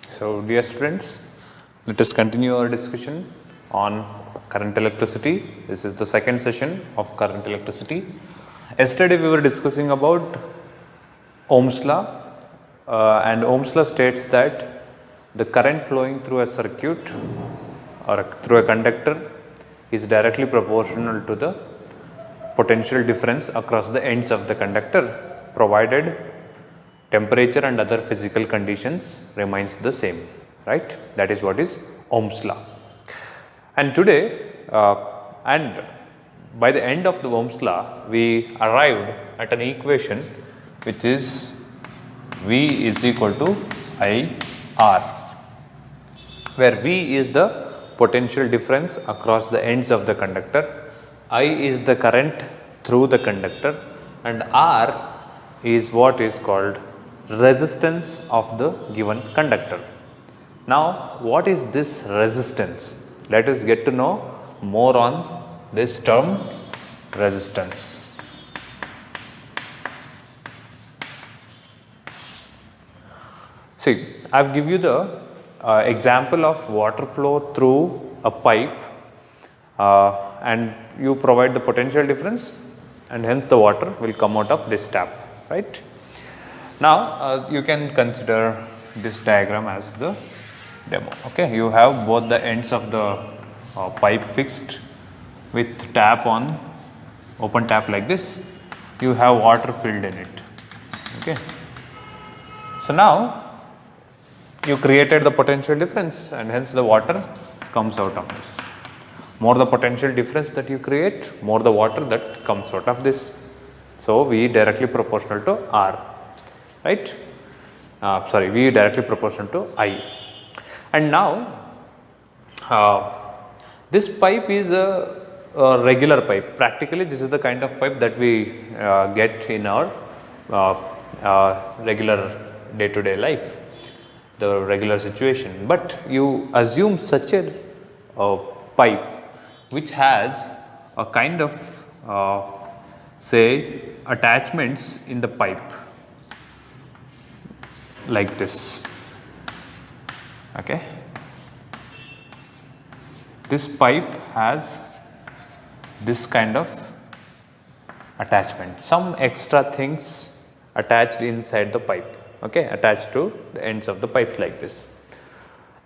So, dear students, let us continue our discussion on current electricity. This is the second session of current electricity. Yesterday we were discussing about Ohm's law, and Ohm's law states that the current flowing through a circuit or through a conductor is directly proportional to the potential difference across the ends of the conductor, provided temperature and other physical conditions remains the same, right? That is what is Ohm's law. And today, and by the end of the Ohm's law, we arrived at an equation which is V is equal to IR, where V is the potential difference across the ends of the conductor, I is the current through the conductor, and R is what is called resistance of the given conductor. Now, what is this resistance? Let us get to know more on this term resistance. See, I have given you the example of water flow through a pipe, and you provide the potential difference, and hence the water will come out of this tap, right? Now, you can consider this diagram as the demo. Okay, you have both the ends of the pipe fixed with tap on, open tap like this. You have water filled in it. Okay, so now you created the potential difference, and hence the water comes out of this. More the potential difference that you create, more the water that comes out of this. So, V directly proportional to R, right? V directly proportional to I. And now, this pipe is a regular pipe. Practically, this is the kind of pipe that we get in our regular day-to-day life, the regular situation. But you assume such a pipe which has a kind of say attachments in the pipe like this. Okay, this pipe has this kind of attachment, some extra things attached inside the pipe, okay, attached to the ends of the pipe like this.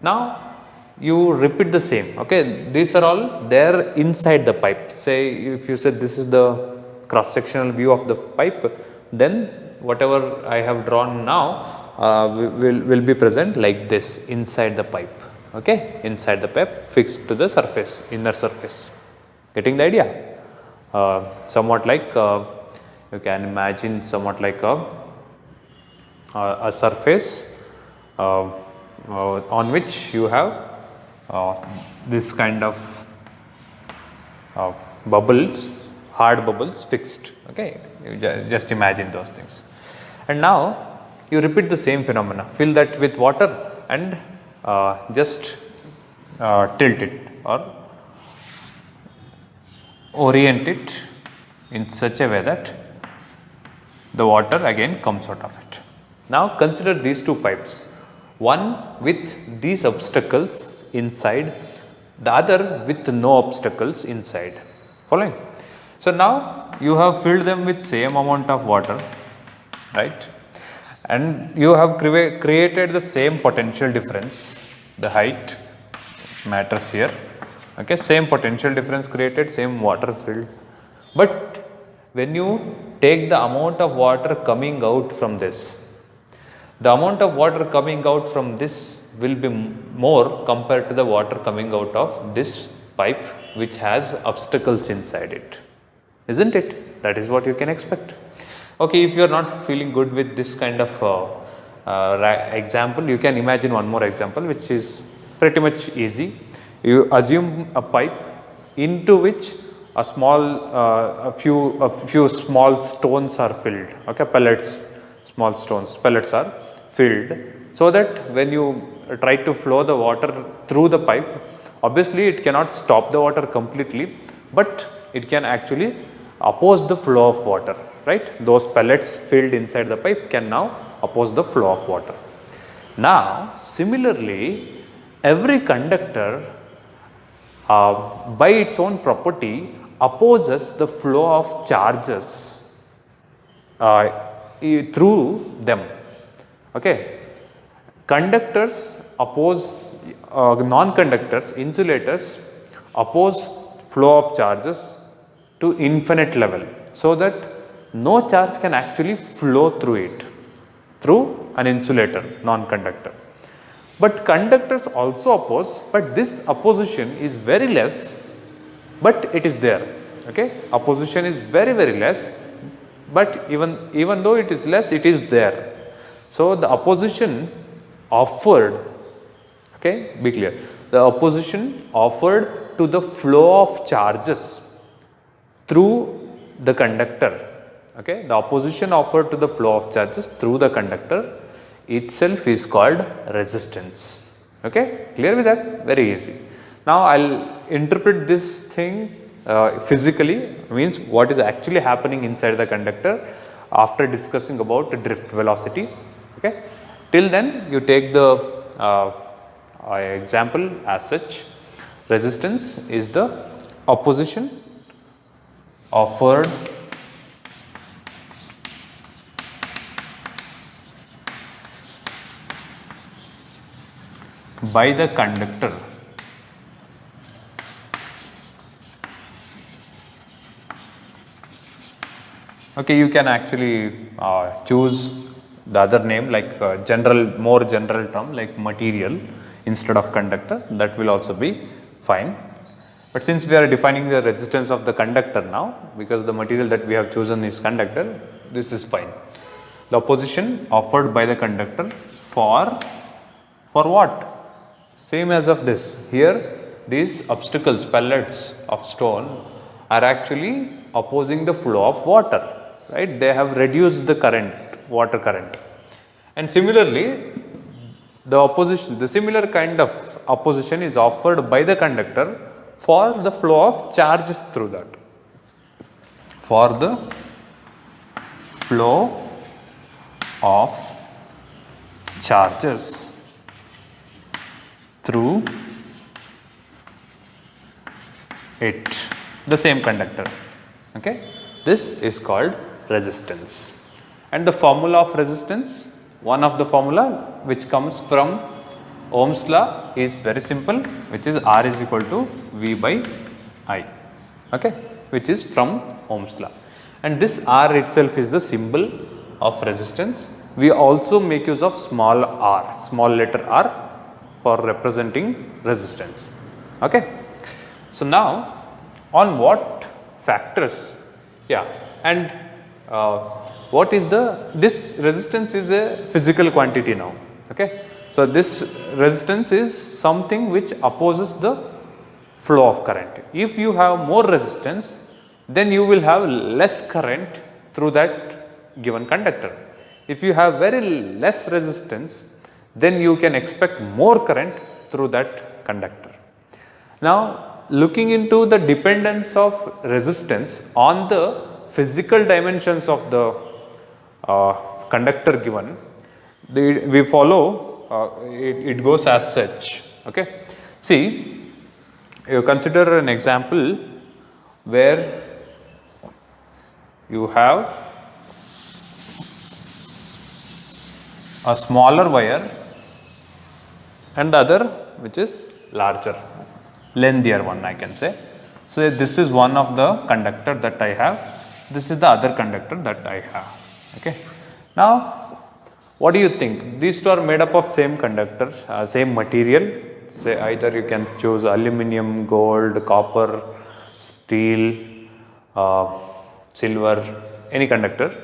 Now, you repeat the same. Okay, these are all there inside the pipe. Say if you said this is the cross sectional view of the pipe, then whatever I have drawn now will be present like this inside the pipe. Okay, inside the pipe fixed to the surface, inner surface. Getting the idea? Somewhat like you can imagine somewhat like a surface on which you have this kind of bubbles, hard bubbles fixed. Okay, you just imagine those things. And now you repeat the same phenomena, fill that with water and just tilt it or orient it in such a way that the water again comes out of it. Now consider these two pipes, one with these obstacles inside, the other with no obstacles inside. Following? So now you have filled them with same amount of water, right? And you have created the same potential difference, the height matters here. Okay, same potential difference created, same water filled. But when you take the amount of water coming out from this, the amount of water coming out from this will be more compared to the water coming out of this pipe which has obstacles inside it, isn't it? That is what you can expect. Okay, if you are not feeling good with this kind of example, you can imagine one more example which is pretty much easy. You assume a pipe into which a few small stones are filled. Okay, pellets, small stones, pellets are filled, so that when you try to flow the water through the pipe, obviously it cannot stop the water completely, but it can actually oppose the flow of water, right? Those pellets filled inside the pipe can now oppose the flow of water. Now, similarly, every conductor by its own property opposes the flow of charges through them. Okay. Conductors oppose, non-conductors, insulators oppose flow of charges to infinite level, so that no charge can actually flow through it, through an insulator, non-conductor. But conductors also oppose, but this opposition is very less, but it is there. Okay, opposition is very less, but even though it is less, it is there. So the opposition offered, okay, be clear, the opposition offered to the flow of charges through the conductor, okay, the opposition offered to the flow of charges through the conductor itself is called resistance. Okay, clear with that? Very easy. Now I'll interpret this thing physically, means what is actually happening inside the conductor after discussing about the drift velocity. Okay, till then you take the example as such. Resistance is the opposition offered by the conductor okay, you can actually choose the other name like more general term like material instead of conductor, that will also be fine. But since we are defining the resistance of the conductor now, because the material that we have chosen is conductor, this is fine. The opposition offered by the conductor for what? Same as of this. Here these obstacles, pellets of stone are actually opposing the flow of water, right? They have reduced the current, water current. And similarly, the similar kind of opposition is offered by the conductor for the flow of charges through that. For the flow of charges through it, the same conductor. Okay, this is called resistance. And the formula of resistance, one of the formula which comes from Ohm's law is very simple, which is R is equal to V by I, okay, which is from Ohm's law. And this R itself is the symbol of resistance. We also make use of small r, small letter r, for representing resistance. Okay. So now on what factors, yeah, and what is this resistance is a physical quantity now. Okay. So this resistance is something which opposes the flow of current. If you have more resistance, then you will have less current through that given conductor. If you have very less resistance, then you can expect more current through that conductor. Now looking into the dependence of resistance on the physical dimensions of the conductor given, we follow it goes as such. Okay. See, you consider an example where you have a smaller wire and the other which is larger, lengthier one, I can say. So this is one of the conductor that I have, this is the other conductor that I have. Okay. Now what do you think? These two are made up of same conductor, same material. Say either you can choose aluminum, gold, copper, steel, silver, any conductor.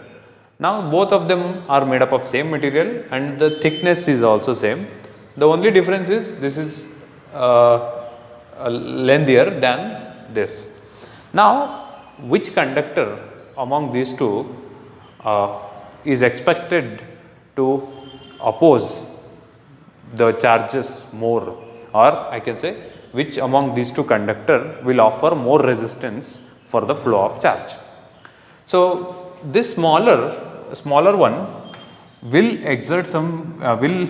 Now both of them are made up of same material and the thickness is also same. The only difference is this is lengthier than this. Now which conductor among these two is expected to oppose the charges more, or I can say which among these two conductor will offer more resistance for the flow of charge. So this smaller one will exert some, will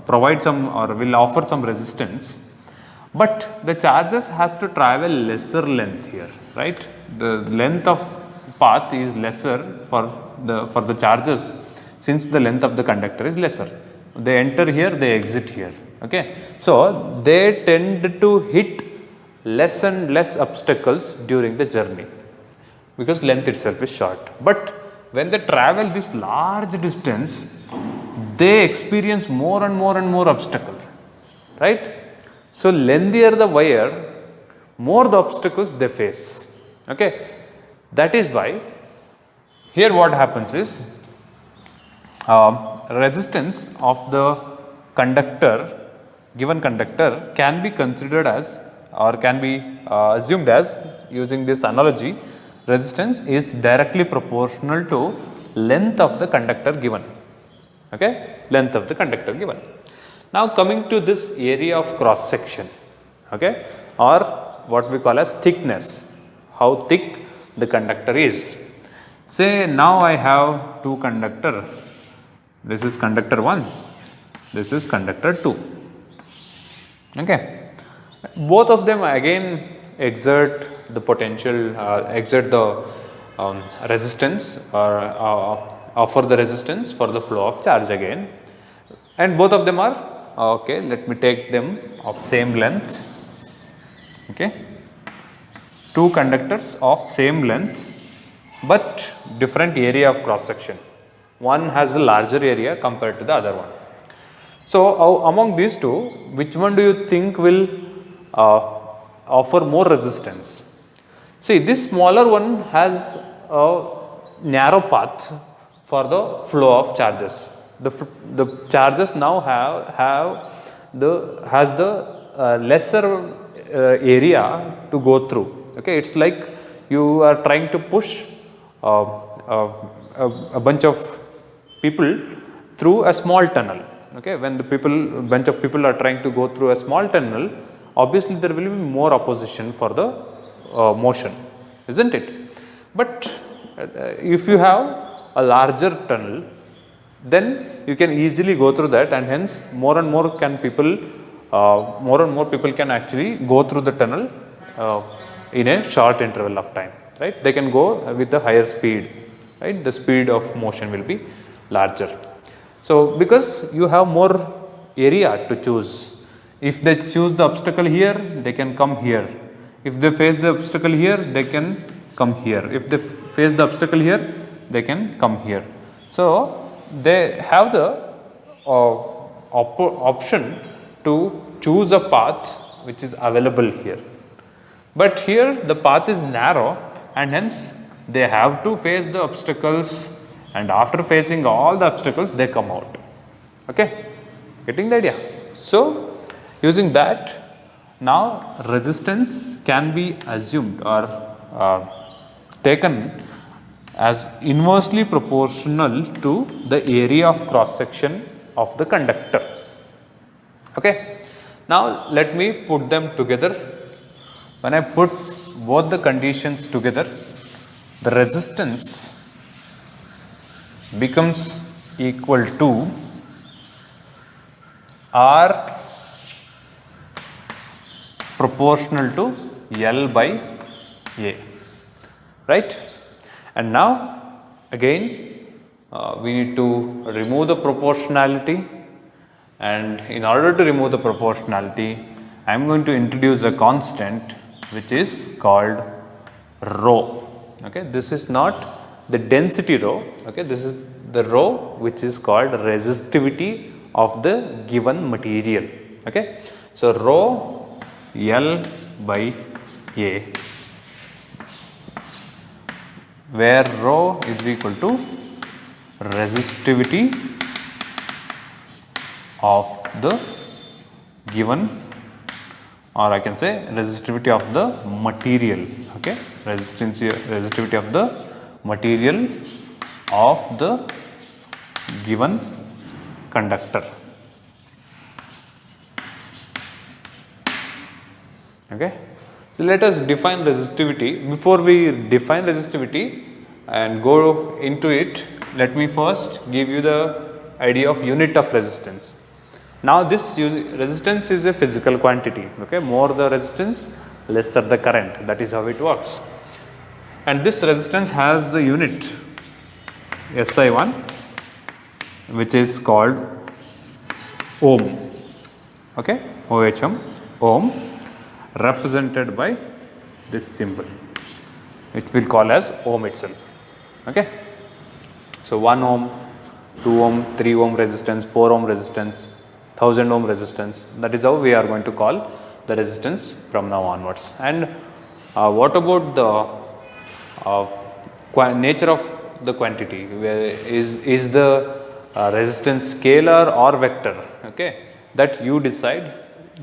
provide some or will offer some resistance, but the charges has to travel lesser length here, right? The length of path is lesser for the charges, since the length of the conductor is lesser. They enter here, they exit here. Okay, so they tend to hit less and less obstacles during the journey because length itself is short. But when they travel this large distance, they experience more and more and more obstacle, right? So lengthier the wire, more the obstacles they face. Okay, that is why here what happens is resistance of the conductor, given conductor, can be considered as or can be assumed as, using this analogy, resistance is directly proportional to length of the conductor given. Okay, length of the conductor given. Now coming to this area of cross section, okay, or what we call as thickness, how thick the conductor is. Say now I have two conductor, this is conductor 1, this is conductor 2. Okay, both of them again exert the potential, exert the resistance or offer the resistance for the flow of charge again, and both of them are okay. Let me take them of same length. Okay, two conductors of same length but different area of cross section. One has a larger area compared to the other one. So among these two, which one do you think will offer more resistance? See, this smaller one has a narrow path for the flow of charges. The charges now has the lesser area to go through. Okay, it's like you are trying to push a bunch of people through a small tunnel. Okay, when the bunch of people are trying to go through a small tunnel, obviously there will be more opposition for the motion, isn't it? But if you have a larger tunnel, then you can easily go through that, and hence more and more people can actually go through the tunnel in a short interval of time, right? They can go with a higher speed, right? The speed of motion will be larger. So because you have more area to choose, if they choose the obstacle here, they can come here. If they face the obstacle here, they can come here. If they face the obstacle here, they can come here. So they have the option to choose a path which is available here. But here the path is narrow, and hence they have to face the obstacles, and after facing all the obstacles they come out. Okay, getting the idea? So using that, now resistance can be assumed or taken as inversely proportional to the area of cross section of the conductor. Okay, now let me put them together. When I put both the conditions together, the resistance becomes equal to R proportional to L by A, right? And now again we need to remove the proportionality, and in order to remove the proportionality, I am going to introduce a constant which is called rho. Okay, this is not the density rho. Okay, this is the rho which is called resistivity of the given material. Okay, so rho L by A, where rho is equal to resistivity of the given, or I can say resistivity of the material. Okay, resistivity of the material of the given conductor. Okay, so let us define resistivity. Before we define resistivity and go into it, let me first give you the idea of unit of resistance. Now this resistance is a physical quantity, okay, more the resistance, lesser the current, that is how it works. And this resistance has the unit SI1, which is called ohm, okay, OHM, ohm, represented by this symbol, which we'll call as ohm itself, okay. So 1 ohm, 2 ohm, 3 ohm resistance, 4 ohm resistance, 1000 ohm resistance, that is how we are going to call the resistance from now onwards. And what about the nature of the quantity? Is the resistance scalar or vector? Okay, that you decide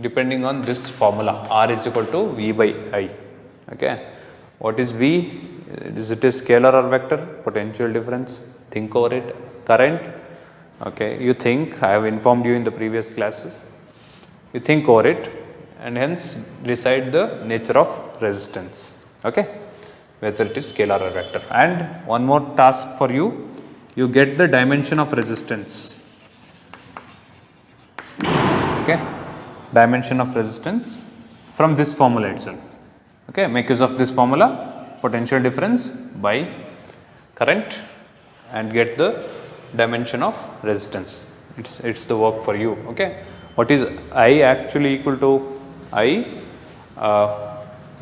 depending on this formula, R is equal to V by I. Okay, what is V? Is it a scalar or vector? Potential difference. Think over it. Current. Okay, you think, I have informed you in the previous classes. You think over it and hence decide the nature of resistance, okay, whether it is scalar or vector. And one more task for you, you get the dimension of resistance, okay, dimension of resistance from this formula itself, okay. Make use of this formula, potential difference by current, and get the dimension of resistance. It's the work for you, okay. What is I actually equal to I?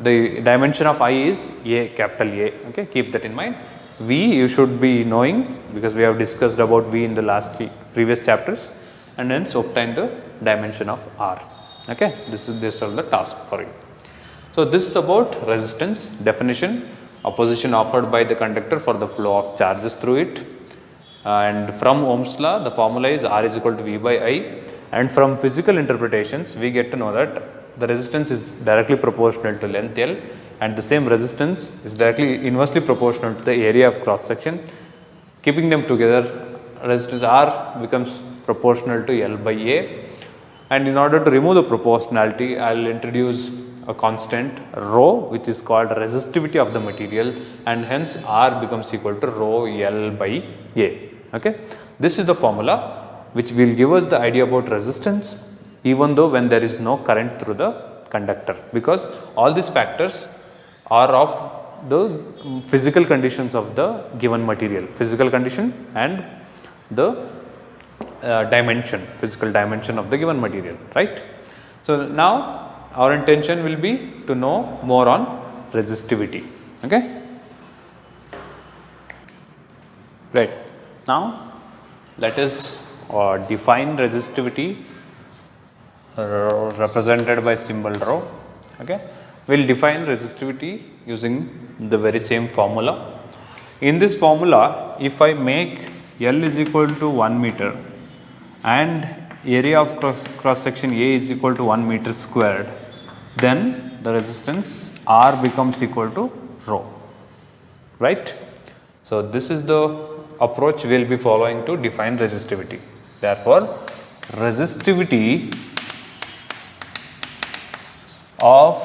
The dimension of I is A, capital A, okay, keep that in mind. V you should be knowing because we have discussed about V in the previous chapters, and hence obtain the dimension of R, okay. This is the task for you. So this is about resistance definition, opposition offered by the conductor for the flow of charges through it. And from Ohm's law, the formula is R is equal to V by I, and from physical interpretations we get to know that the resistance is directly proportional to length L, and the same resistance is directly inversely proportional to the area of cross section. Keeping them together, resistance R becomes proportional to L by A, and in order to remove the proportionality, I will introduce a constant rho, which is called resistivity of the material, and hence R becomes equal to rho L by A. Okay. This is the formula which will give us the idea about resistance even though when there is no current through the conductor, because all these factors are of the physical conditions of the given material, physical condition and the dimension, physical dimension of the given material, right. So now our intention will be to know more on resistivity, okay. Right. Now let us define resistivity represented by symbol rho, okay. We will define resistivity using the very same formula. In this formula, if I make L is equal to 1 meter and area of cross section A is equal to 1 meter squared, then the resistance R becomes equal to rho, right. So this is the approach we will be following to define resistivity. Therefore, resistivity of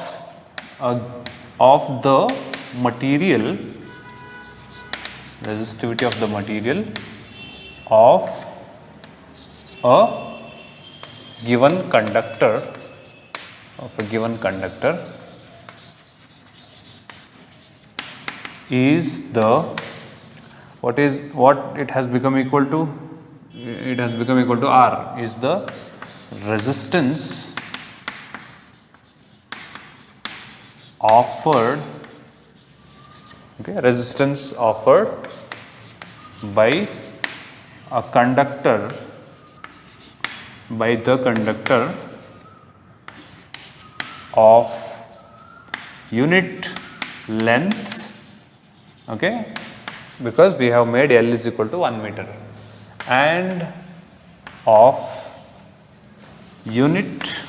the material, resistivity of the material of a given conductor, is the what it has become equal to, it has become equal to R, is the resistance offered, okay, resistance offered by a conductor, by the conductor of unit length, okay, because we have made L is equal to 1 meter, and of unit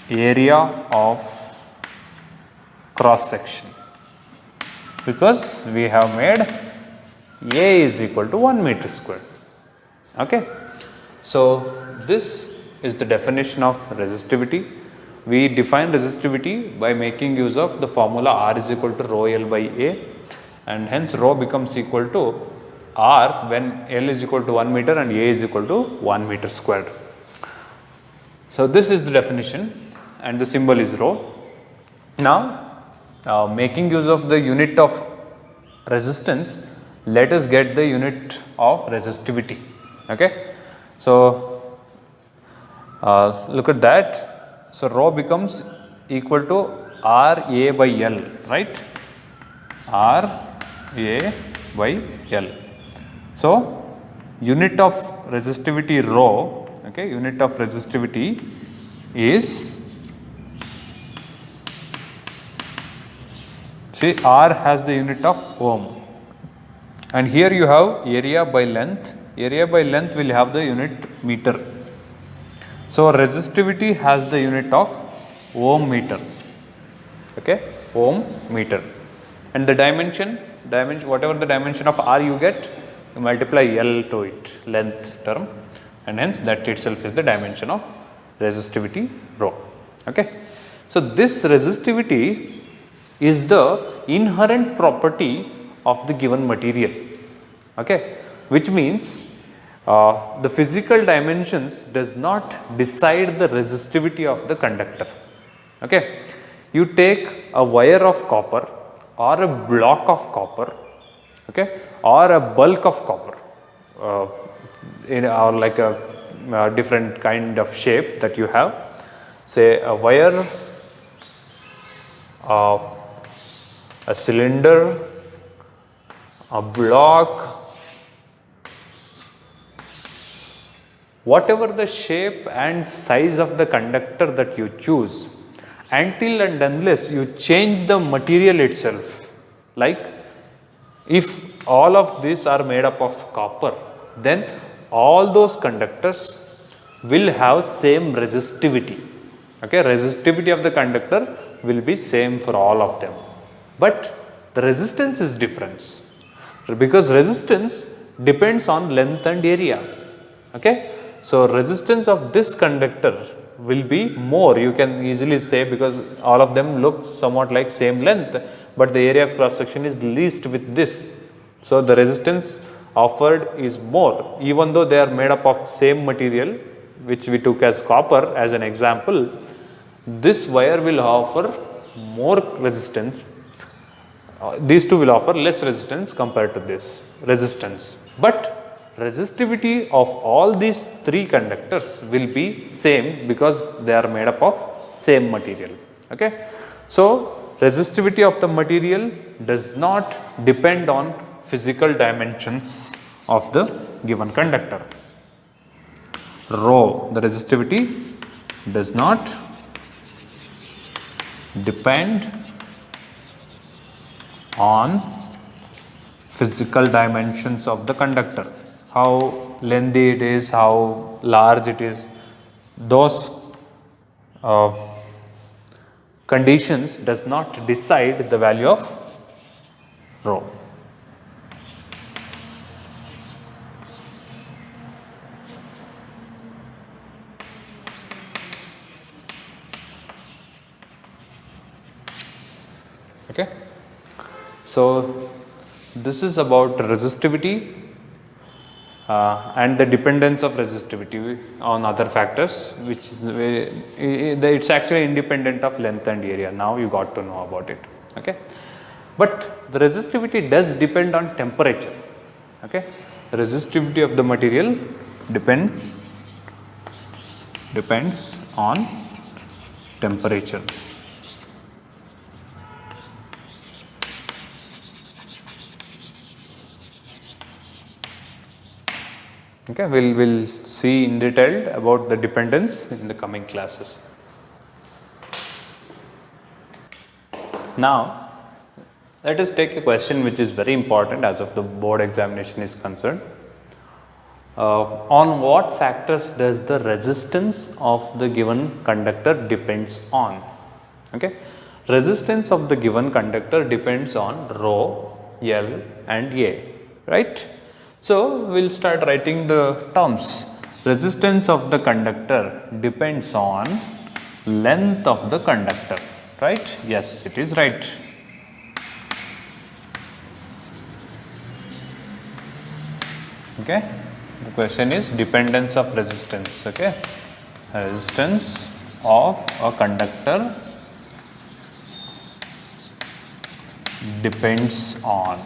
area of cross section, because we have made A is equal to 1 meter square, okay. So this is the definition of resistivity. We define resistivity by making use of the formula R is equal to rho L by A, and hence rho becomes equal to R when L is equal to 1 meter and A is equal to 1 meter squared. So, this is the definition and the symbol is rho. Now, making use of the unit of resistance, let us get the unit of resistivity. Okay. So, look at that. So, rho becomes equal to R A by L, right? R A by L. So, unit of resistivity rho, okay, unit of resistivity is, see, R has the unit of ohm, and here you have area by length. Area by length will have the unit meter. So, resistivity has the unit of ohm meter, okay, ohm meter, and the dimension whatever the dimension of R you get, you multiply L to it, length term, and hence that itself is the dimension of resistivity rho. Okay. So, this resistivity is the inherent property of the given material, okay, which means the physical dimensions does not decide the resistivity of the conductor. Okay. You take a wire of copper or a block of copper, okay, or a bulk of copper or like a different kind of shape that you have, say a wire, a cylinder, a block, whatever the shape and size of the conductor that you choose, until and unless you change the material itself, like if all of these are made up of copper, then all those conductors will have same resistivity. Okay, resistivity of the conductor will be same for all of them, but the resistance is different, because resistance depends on length and area. Okay, so resistance of this conductor will be more, you can easily say, because all of them look somewhat like same length, but the area of cross section is least with this. So, the resistance offered is more, even though they are made up of same material, which we took as copper as an example. This wire will offer more resistance, these two will offer less resistance compared to this resistance, but resistivity of all these three conductors will be same because they are made up of same material. Okay. So, resistivity of the material does not depend on physical dimensions of the given conductor. Rho, the resistivity does not depend on physical dimensions of the conductor, how lengthy it is, how large it is, those conditions does not decide the value of rho. Okay. So, this is about resistivity and the dependence of resistivity on other factors, which is it's actually independent of length and area. Now you got to know about it. Okay. But the resistivity does depend on temperature. Okay. The resistivity of the material depends on temperature. Okay, we'll see in detail about the dependence in the coming classes. Now, let us take a question which is very important as of the board examination is concerned. On what factors does the resistance of the given conductor depends on? Okay, resistance of the given conductor depends on rho, L and A, right? So, we will start writing the terms. Resistance of the conductor depends on length of the conductor, right? Yes, it is right. Okay, the question is dependence of resistance. Okay, resistance of a conductor depends on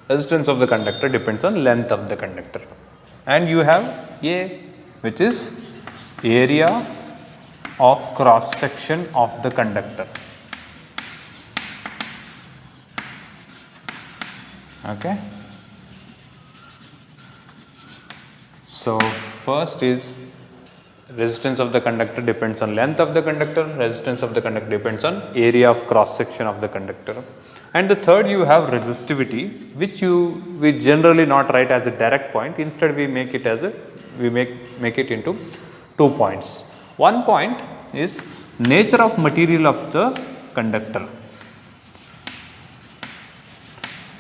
resistance of the conductor depends on length of the conductor, and you have A, which is area of cross section of the conductor. Okay. So first is resistance of the conductor depends on length of the conductor, resistance of the conductor depends on area of cross section of the conductor. And the third, you have resistivity, which we generally not write as a direct point, instead we make it as a make it into 2 points. One point is nature of material of the conductor.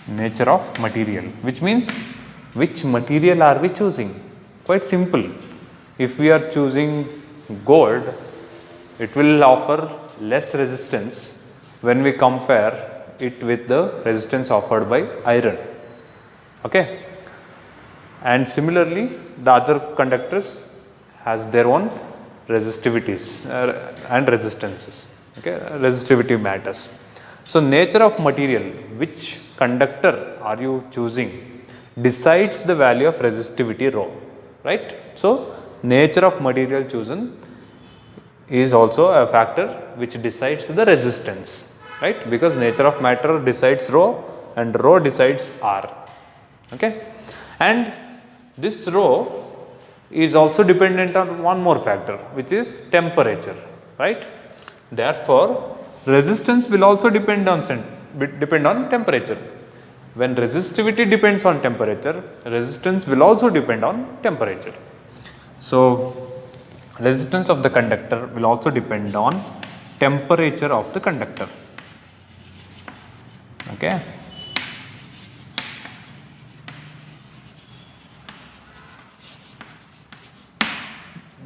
Nature of material, which means which material are we choosing? Quite simple. If we are choosing gold, it will offer less resistance when we compare it with the resistance offered by iron. Okay. And similarly, the other conductors has their own resistivities and resistances. Okay, resistivity matters. So nature of material, which conductor are you choosing, decides the value of resistivity rho, right? So nature of material chosen is also a factor which decides the resistance, right? Because nature of matter decides rho and rho decides R. Okay, and this rho is also dependent on one more factor, which is temperature, right? Therefore, resistance will also depend on temperature. When resistivity depends on temperature, resistance will also depend on temperature. So resistance of the conductor will also depend on temperature of the conductor. Okay.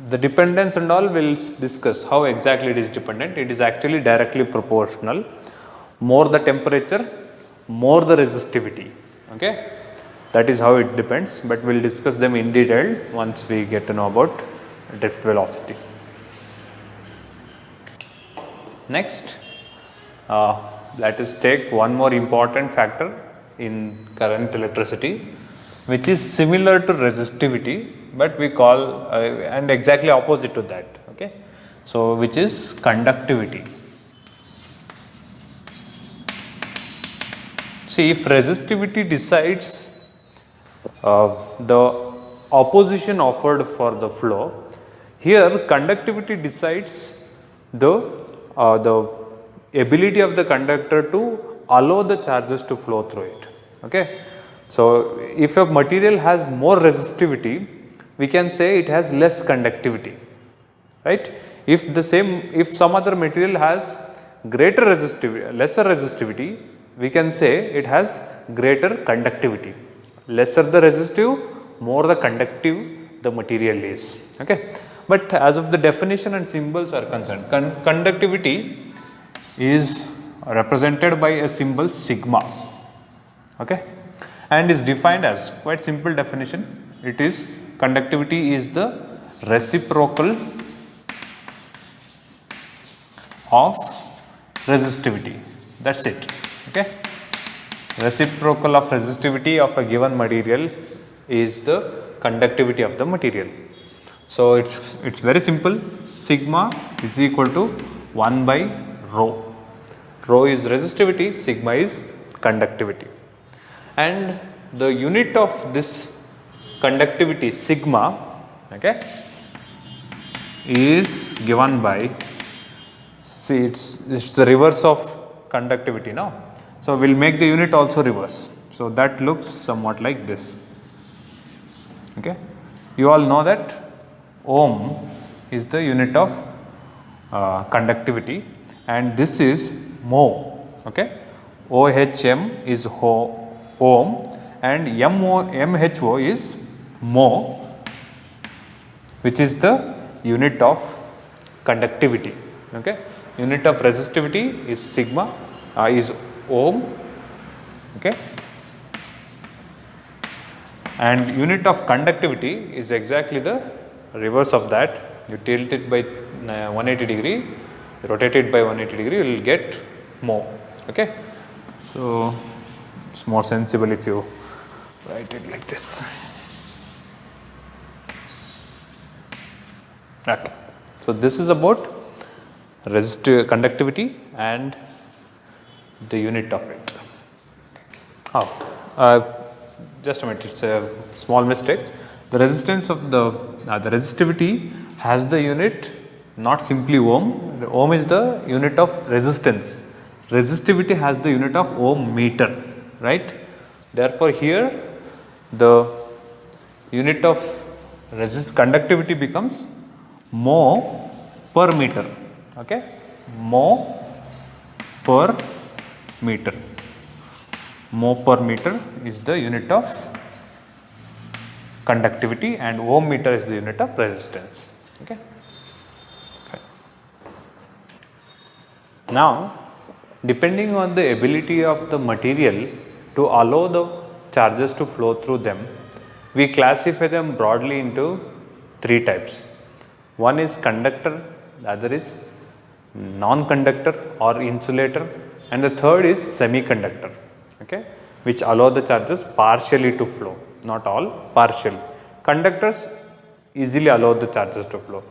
The dependence and all will discuss how exactly it is dependent. It is actually directly proportional. More the temperature, more the resistivity. Okay, that is how it depends, but we will discuss them in detail once we get to know about drift velocity. Next, let us take one more important factor in current electricity, which is similar to resistivity, but we call and exactly opposite to that. Okay, so which is conductivity. See, if resistivity decides the opposition offered for the flow, here conductivity decides the ability of the conductor to allow the charges to flow through it. Okay. So if a material has more resistivity, we can say it has less conductivity, right? If some other material has greater resistivity, lesser resistivity, we can say it has greater conductivity. Lesser the resistive, more the conductive the material is. Okay. But as of the definition and symbols are concerned, conductivity is represented by a symbol sigma. Okay, and is defined as quite simple definition. It is conductivity is the reciprocal of resistivity. That's it. Okay, reciprocal of resistivity of a given material is the conductivity of the material. So it's very simple. Sigma is equal to 1 by rho. Rho is resistivity, sigma is conductivity. And the unit of this conductivity sigma, okay, is given by, see it's the reverse of conductivity now. So we'll make the unit also reverse. So that looks somewhat like this. Okay, you all know that ohm is the unit of conductivity, and this is mho. Okay, OHM is ohm and MHO is mho, which is the unit of conductivity. Okay, unit of resistivity is sigma, is ohm, okay, and unit of conductivity is exactly the reverse of that. You tilt it by 180 degree, rotate it by 180 degree, you will get mho, okay. So it's more sensible if you write it like this. Okay. So this is about conductivity and the unit of it. Just a minute, it's a small mistake. The resistance of the resistivity has the unit not simply ohm. The ohm is the unit of resistance. Resistivity has the unit of ohm meter, right? Therefore, here the unit of conductivity becomes mho per meter, okay, mho per meter. Mho per meter is the unit of conductivity and ohm meter is the unit of resistance, okay. Now, depending on the ability of the material to allow the charges to flow through them, we classify them broadly into three types. One is conductor, the other is non-conductor or insulator, and the third is semiconductor, okay, which allow the charges partially to flow, not all, partially. Conductors easily allow the charges to flow.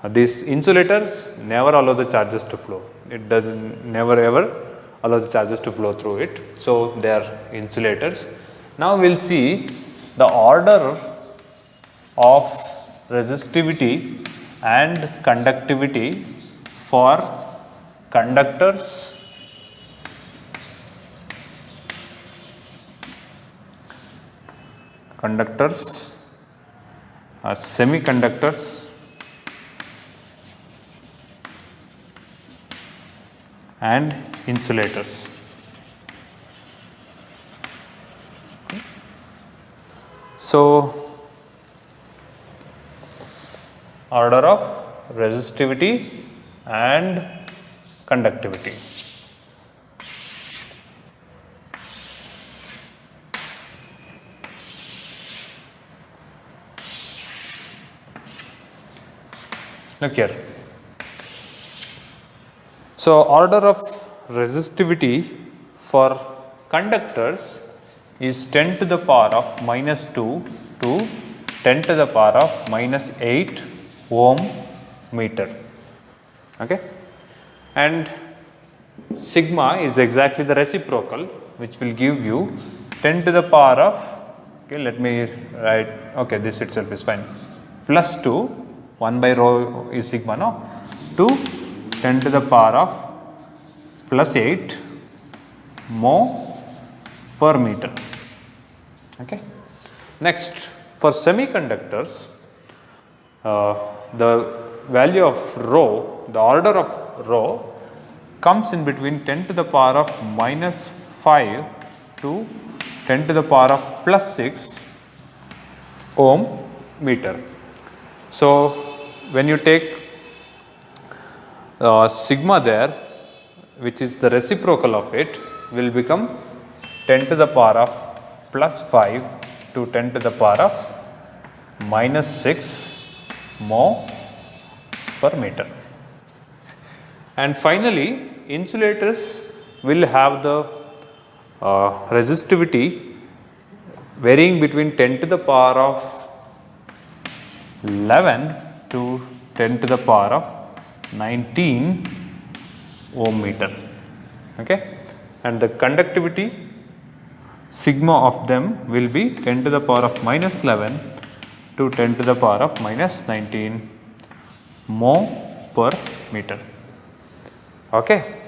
These insulators never allow the charges to flow. It doesn't never ever allow the charges to flow through it. So they are insulators. Now we will see the order of resistivity and conductivity for conductors, semiconductors and insulators. So, order of resistivity and conductivity. Look here. So, order of resistivity for conductors is 10 to the power of minus 2 to 10 to the power of minus 8 ohm meter, okay. And sigma is exactly the reciprocal, which will give you 10 to the power of, okay, let me write, okay, this itself is fine, plus 2, 1 by rho is sigma, no, to 10 to the power of plus 8 mho per meter, okay. Next, for semiconductors, the value of rho, the order of rho comes in between 10 to the power of minus 5 to 10 to the power of plus 6 ohm meter. So, when you take sigma there, which is the reciprocal of it, will become 10 to the power of plus 5 to 10 to the power of minus 6 mho per meter. And finally, insulators will have the resistivity varying between 10 to the power of 11 to 10 to the power of 19 ohm meter, okay. And the conductivity sigma of them will be 10 to the power of minus 11 to 10 to the power of minus 19 mho per meter, okay.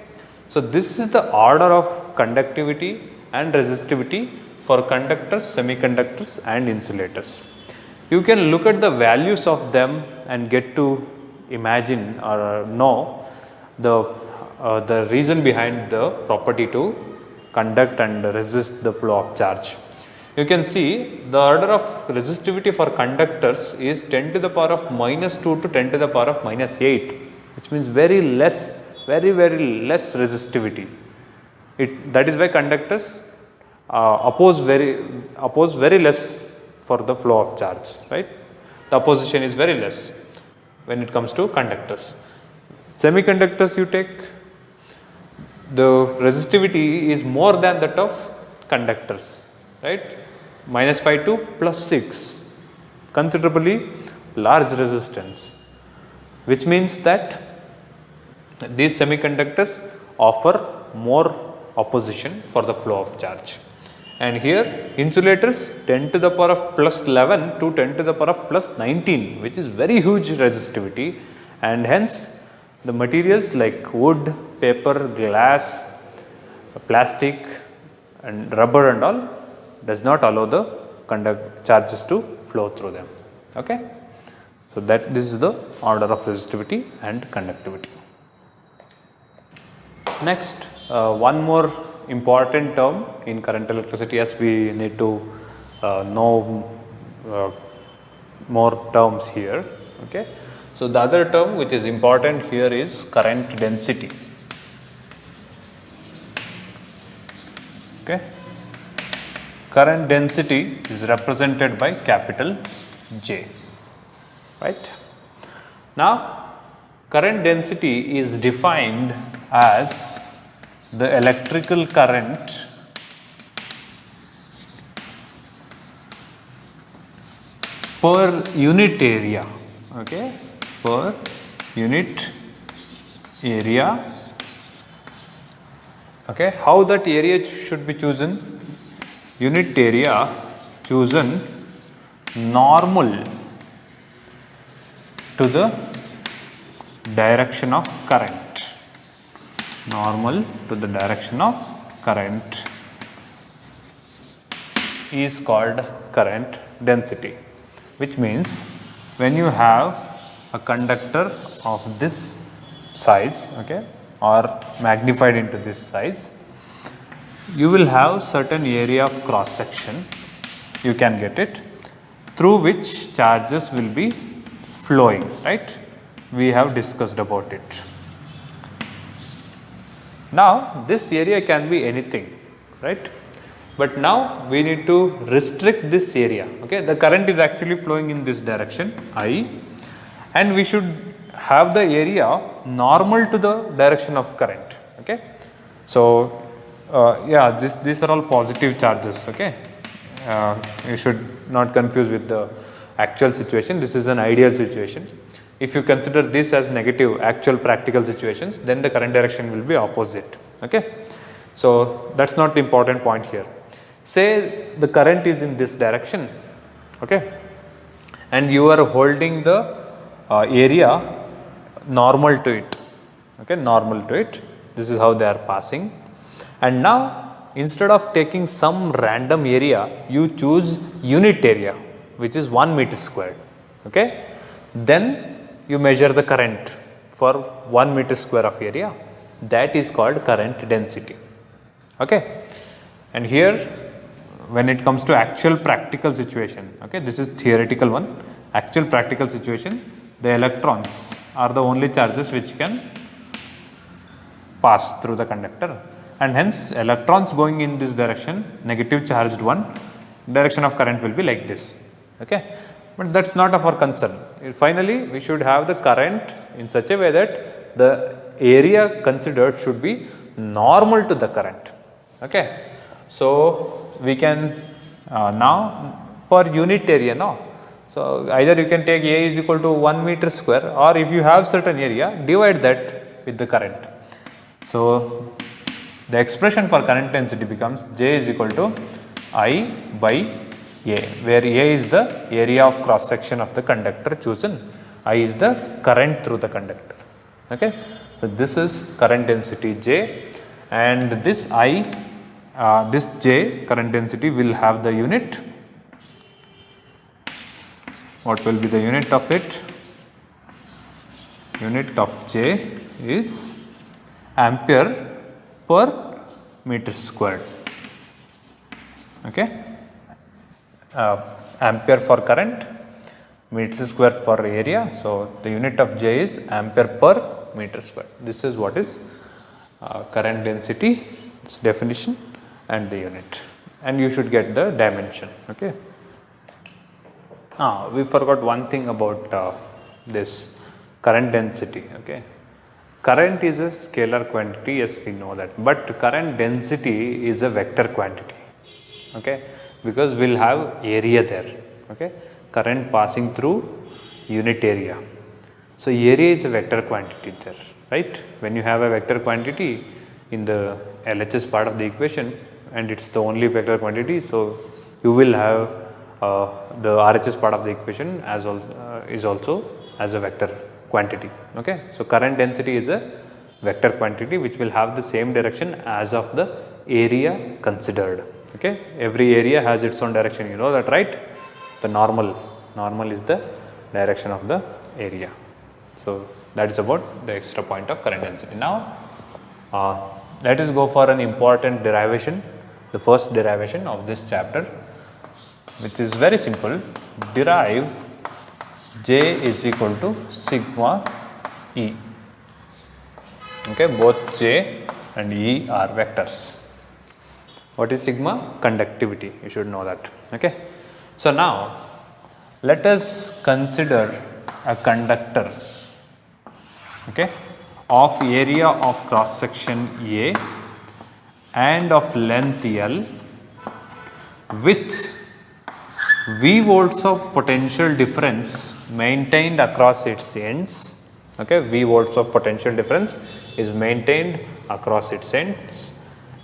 So this is the order of conductivity and resistivity for conductors, semiconductors and insulators. You can look at the values of them and get to imagine or know the reason behind the property to conduct and resist the flow of charge. You can see the order of resistivity for conductors is 10 to the power of minus 2 to 10 to the power of minus 8, which means very less very less resistivity. That is why conductors oppose very less for the flow of charge, right? The opposition is very less when it comes to conductors. Semiconductors you take, the resistivity is more than that of conductors, right? -5 to +6, considerably large resistance, which means that these semiconductors offer more opposition for the flow of charge. And here insulators 10 to the power of +11 to 10 to the power of +19, which is very huge resistivity, and hence the materials like wood, paper, glass, plastic and rubber and all does not allow the charges to flow through them. Okay. So, this is the order of resistivity and conductivity. Next, one more important term in current electricity, as we need to know more terms here. Okay. So, the other term which is important here is current density. Okay. Current density is represented by capital J, right. Now, current density is defined as the electrical current per unit area, okay, per unit area. Okay. How that area should be chosen? Unit area chosen normal to the direction of current, normal to the direction of current is called current density, which means when you have a conductor of this size, okay, or magnified into this size, you will have certain area of cross section, you can get it, through which charges will be flowing, right. We have discussed about it. Now, this area can be anything, right, but now we need to restrict this area. Okay. The current is actually flowing in this direction I, and we should have the area normal to the direction of current. Okay. So, yeah, these are all positive charges. Okay. You should not confuse with the actual situation. This is an ideal situation. If you consider this as negative actual practical situations, then the current direction will be opposite. Okay. So, that is not the important point here. Say the current is in this direction, okay, and you are holding the area normal to it, okay, normal to it. This is how they are passing. And now, instead of taking some random area, you choose unit area, which is 1 meter squared. Okay. Then you measure the current for 1 meter square of area, that is called current density. Okay. And here, when it comes to actual practical situation, okay, this is theoretical one, actual practical situation, the electrons are the only charges which can pass through the conductor, and hence electrons going in this direction, negative charged one, direction of current will be like this. Okay. But that is not of our concern. Finally, we should have the current in such a way that the area considered should be normal to the current. Okay. So, we can now per unit area now. So, either you can take A is equal to 1 meter square, or if you have certain area, divide that with the current. So, the expression for current density becomes J is equal to I by A, where A is the area of cross section of the conductor chosen, I is the current through the conductor. Okay. So, this is current density J, and this I, this J current density will have the unit. What will be the unit of it? Unit of J is ampere per meter squared. Okay. Ampere for current, meter square for area. So, the unit of J is ampere per meter square. This is what is current density, its definition and the unit, and you should get the dimension. Okay. We forgot one thing about this current density. Okay. Current is a scalar quantity, yes, we know that, but current density is a vector quantity. Okay, because we will have area there. Okay, current passing through unit area. So, area is a vector quantity there, right. When you have a vector quantity in the LHS part of the equation and it is the only vector quantity, so you will have the RHS part of the equation as is also as a vector quantity. Okay. So, current density is a vector quantity which will have the same direction as of the area considered. Okay. Every area has its own direction, you know that, right. The normal is the direction of the area. So, that is about the extra point of current density. Now, let us go for an important derivation, the first derivation of this chapter, which is very simple. Derive J is equal to sigma E. Okay, both J and E are vectors. What is sigma? Conductivity, you should know that. Okay. So, now let us consider a conductor, okay, of area of cross section A and of length L with V volts of potential difference maintained across its ends. Okay, V volts of potential difference is maintained across its ends.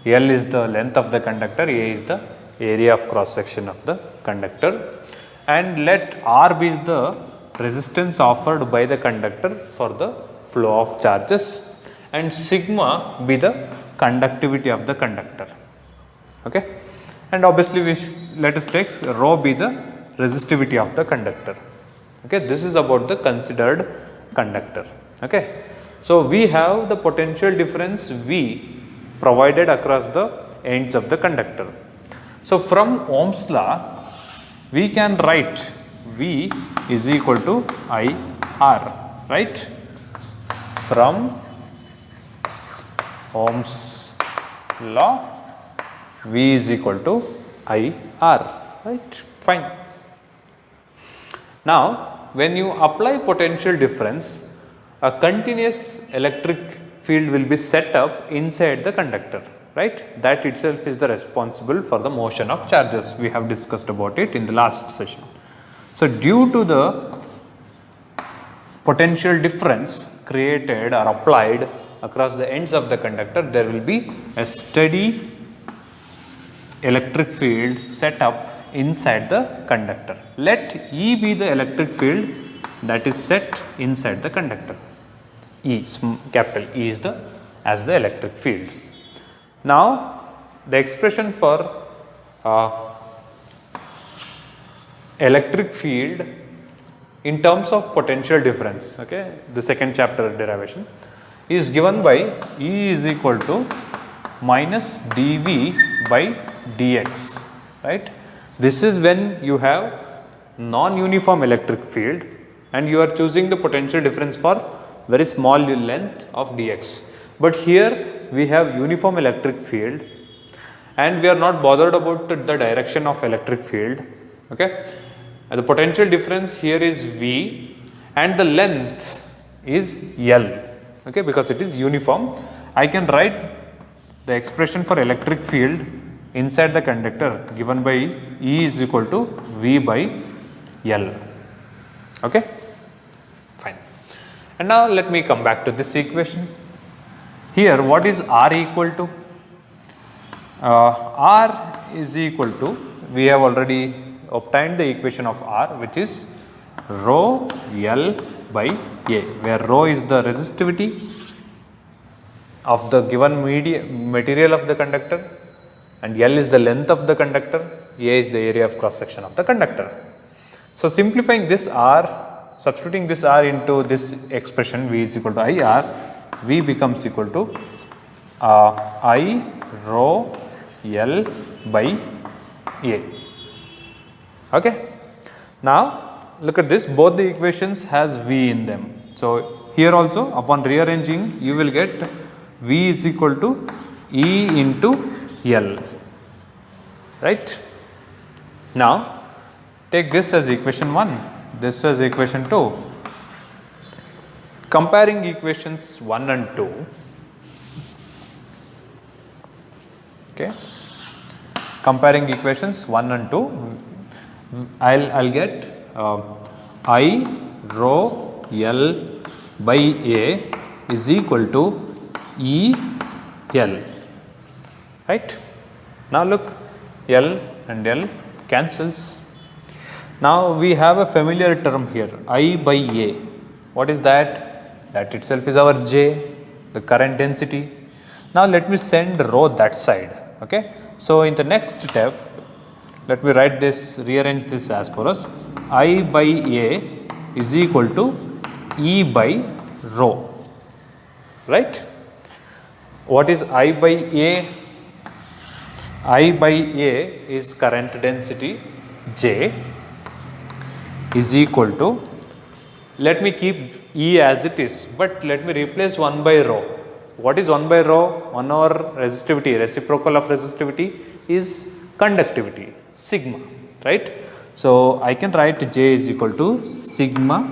L is the length of the conductor, A is the area of cross section of the conductor, and let R be the resistance offered by the conductor for the flow of charges, and sigma be the conductivity of the conductor. Okay. And obviously, let us take rho be the resistivity of the conductor. Okay. This is about the considered conductor. Okay. So, we have the potential difference V provided across the ends of the conductor. So, from Ohm's law, we can write V is equal to IR, right. From Ohm's law, V is equal to IR, right, fine. Now, when you apply potential difference, a continuous electric field will be set up inside the conductor, right. That itself is the responsible for the motion of charges. We have discussed about it in the last session. So, due to the potential difference created or applied across the ends of the conductor, there will be a steady electric field set up inside the conductor. Let E be the electric field that is set inside the conductor. E, capital E is the as the electric field. Now, the expression for electric field in terms of potential difference, okay, the second chapter derivation is given by E is equal to minus dV by dx, right. This is when you have non-uniform electric field and you are choosing the potential difference for very small length of dx. But here we have uniform electric field and we are not bothered about the direction of electric field. Okay. And the potential difference here is V and the length is L, okay, because it is uniform. I can write the expression for electric field inside the conductor given by E is equal to V by L. Okay. Fine. And now let me come back to this equation. Here what is R equal to? R is equal to, we have already obtained the equation of R, which is rho L by A, where rho is the resistivity of the given material of the conductor and L is the length of the conductor, A is the area of cross section of the conductor. So, simplifying this R, substituting this R into this expression V is equal to IR, V becomes equal to I rho L by A. Okay. Now, look at this, both the equations has V in them. So, here also upon rearranging you will get V is equal to E into L, right. Now take this as equation 1, this as equation 2. Comparing equations 1 and 2, okay, comparing equations 1 and 2, I'll get I rho L by A is equal to E L, right. Now look, L and L cancels. Now we have a familiar term here, I by A. What is that? That itself is our J, the current density. Now let me send rho that side, okay. So in the next step, let me write this, rearrange this as follows. I by A is equal to E by rho, right. What is I by A? I by A is current density J is equal to, let me keep E as it is, but let me replace 1 by rho. What is 1 by rho? 1 over resistivity, reciprocal of resistivity is conductivity, sigma, right. So I can write J is equal to sigma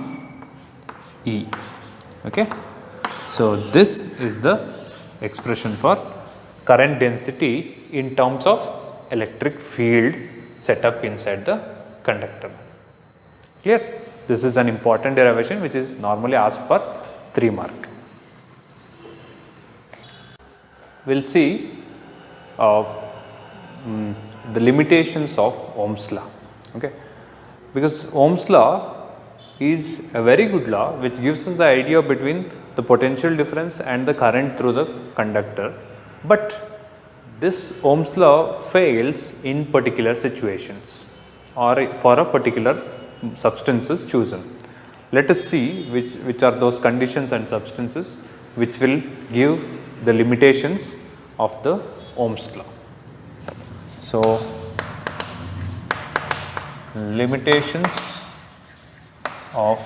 E, okay. So this is the expression for current density in terms of electric field set up inside the conductor. Clear? This is an important derivation which is normally asked for 3 mark. We will see the limitations of Ohm's law, okay, because Ohm's law is a very good law which gives us the idea between the potential difference and the current through the conductor, but this Ohm's law fails in particular situations or for a particular substances chosen. Let us see which are those conditions and substances which will give the limitations of the Ohm's law. So, limitations of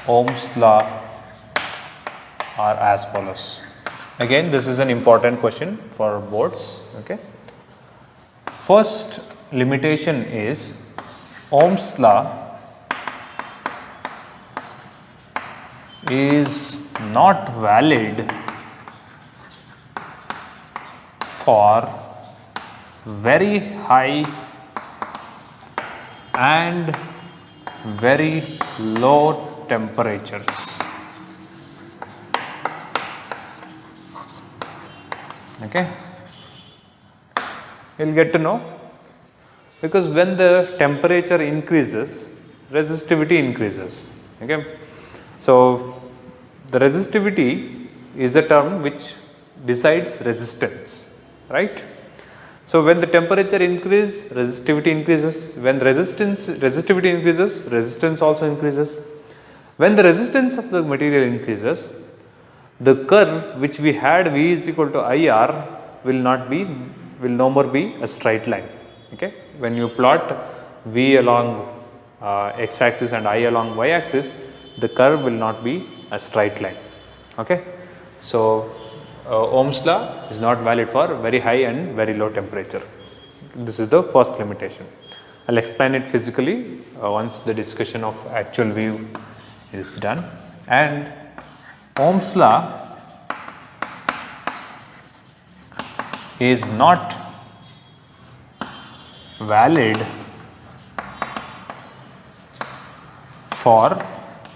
Ohm's law are as follows. Again, this is an important question for boards, okay. First limitation is Ohm's law is not valid for very high and very low temperatures, okay. You will get to know, because when the temperature increases, resistivity increases, okay. So the resistivity is a term which decides resistance, right. So when the temperature increases, resistivity increases. When resistivity increases, resistance also increases. When the resistance of the material increases, the curve which we had V is equal to IR will no more be a straight line, okay. When you plot V along x axis and I along y axis, the curve will not be a straight line, okay. So Ohm's law is not valid for very high and very low temperature. This is the first limitation. I will explain it physically once the discussion of actual view is done. And Ohm's law is not valid for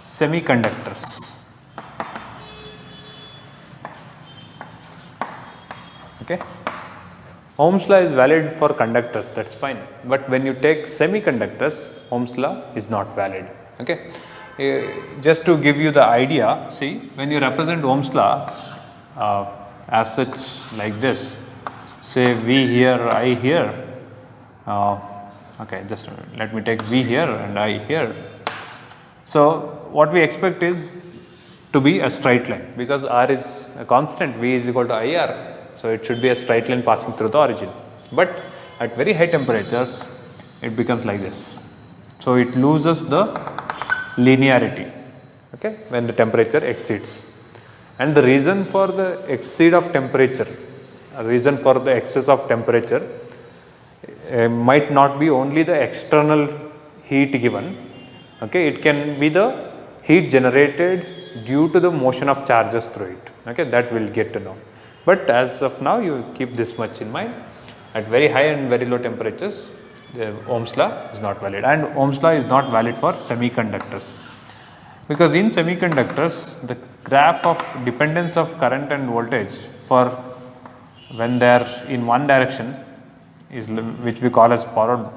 semiconductors. Okay. Ohm's law is valid for conductors, that is fine, but when you take semiconductors, Ohm's law is not valid. Okay. Just to give you the idea, see, when you represent Ohm's law as such like this, say V here, I here, okay, just let me take V here and I here. So what we expect is to be a straight line, because R is a constant, V is equal to IR. So it should be a straight line passing through the origin, but at very high temperatures it becomes like this. So it loses the linearity. okay, when the temperature exceeds. And the reason for the exceed of temperature, reason for the excess of temperature might not be only the external heat given, okay, it can be the heat generated due to the motion of charges through it, okay, that we will get to know. But as of now, you keep this much in mind, at very high and very low temperatures, the Ohm's law is not valid, and Ohm's law is not valid for semiconductors, because in semiconductors the graph of dependence of current and voltage for when they are in one direction is, which we call as forward,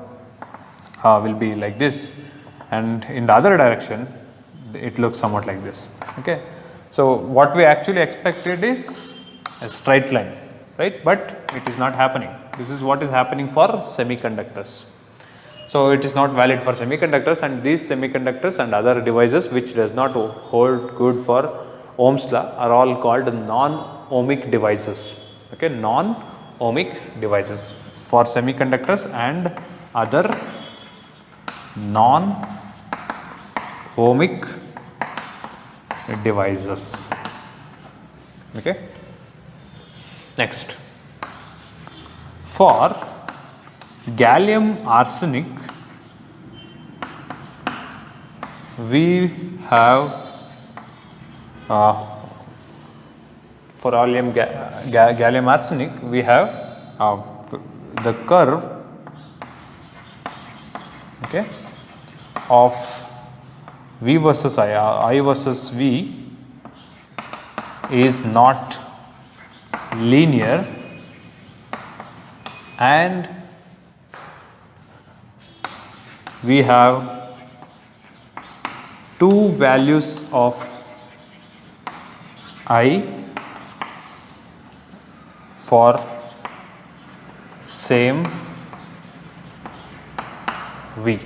will be like this, and in the other direction it looks somewhat like this, okay. So what we actually expected is a straight line, right, but it is not happening. This is what is happening for semiconductors. So it is not valid for semiconductors, and these semiconductors and other devices which does not hold good for Ohm's law are all called non-ohmic devices, okay, non-ohmic devices for semiconductors and other non-ohmic devices, okay. Next, for gallium arsenic we have for gallium arsenic we have the curve, okay, of V versus I versus V is not linear, and we have two values of I for same V,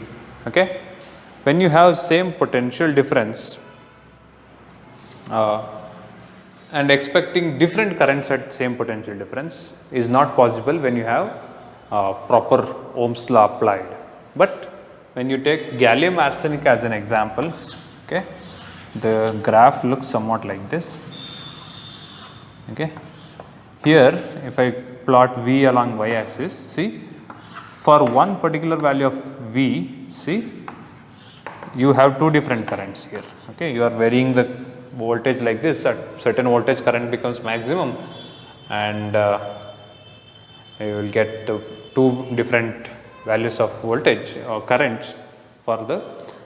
okay. When you have same potential difference and expecting different currents at same potential difference is not possible when you have proper Ohm's law applied. But when you take gallium arsenic as an example, okay, the graph looks somewhat like this, okay. Here if I plot V along y axis, see, for one particular value of V, see, you have two different currents here, okay. You are varying the voltage like this, at certain voltage current becomes maximum, and you will get the two different values of voltage or currents for the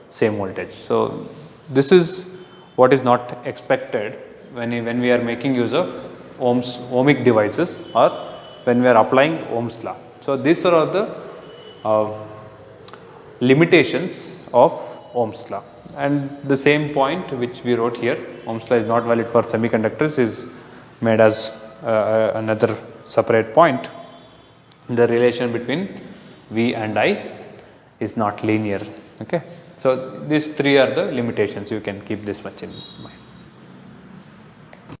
same voltage. So this is what is not expected when we are making use of ohmic devices or when we are applying Ohm's law. So these are all the limitations of Ohm's law, and the same point which we wrote here, Ohm's law is not valid for semiconductors, is made as another separate point. The relation between V and I is not linear, okay. So these three are the limitations, you can keep this much in mind.